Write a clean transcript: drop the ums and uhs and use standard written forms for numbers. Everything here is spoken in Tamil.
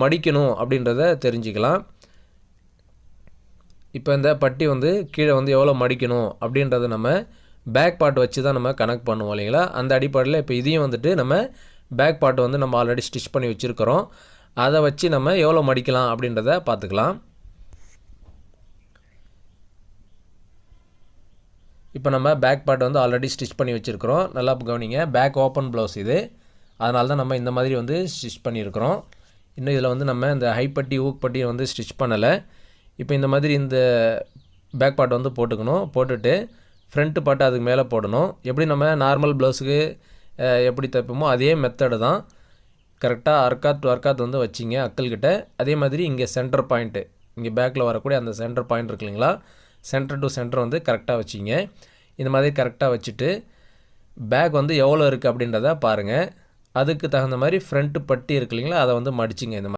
மடிக்கணும் அப்படின்றத தெரிஞ்சுக்கலாம். இப்போ இந்த பட்டி வந்து கீழே வந்து எவ்வளோ மடிக்கணும் அப்படின்றத நம்ம பேக் பார்ட் வச்சு தான் நம்ம கனெக்ட் பண்ணுவோம் இல்லைங்களா. அந்த அடிப்படையில் இப்போ இதையும் வந்துட்டு நம்ம பேக் பார்ட் வந்து நம்ம ஆல்ரெடி ஸ்டிச் பண்ணி வச்சுருக்கிறோம். அதை வச்சு நம்ம எவ்வளோ மடிக்கலாம் அப்படின்றத பார்த்துக்கலாம். இப்போ நம்ம பேக் பார்ட் வந்து ஆல்ரெடி ஸ்டிச் பண்ணி வச்சுருக்கிறோம். நல்லா கவனிங்க, பேக் ஓப்பன் ப்ளவுஸ் இது. அதனால தான் நம்ம இந்த மாதிரி வந்து ஸ்டிச் பண்ணியிருக்கிறோம். இன்னும் இதில் வந்து நம்ம இந்த ஹைப்பட்டி ஊக்பட்டி வந்து ஸ்டிச் பண்ணலை. இப்போ இந்த மாதிரி இந்த பேக் பார்ட் வந்து போட்டுக்கணும். போட்டுட்டு ஃப்ரண்ட்டு பார்ட் அதுக்கு மேலே போடணும். எப்படி நம்ம நார்மல் ப்ளவுஸுக்கு எப்படி தைப்போமோ அதே மெத்தடு தான். கரெக்டாக அர்க்காத் டு அர்க்காத் வந்து வச்சிங்க அக்கல்கிட்ட. அதே மாதிரி இங்கே சென்டர் பாயிண்ட்டு, இங்கே பேக்கில் வரக்கூடிய அந்த சென்டர் பாயிண்ட் இருக்கு இல்லைங்களா, சென்டர் டு சென்டர் வந்து கரெக்டாக வச்சிங்க. இந்த மாதிரி கரெக்டாக வச்சுட்டு பேக் வந்து எவ்வளோ இருக்குது அப்படின்றத பாருங்கள். அதுக்கு தகுந்த மாதிரி ஃப்ரண்ட்டு பட்டி இருக்கு இல்லைங்களா, அதை வந்து மடிச்சிங்க இந்த மாதிரி.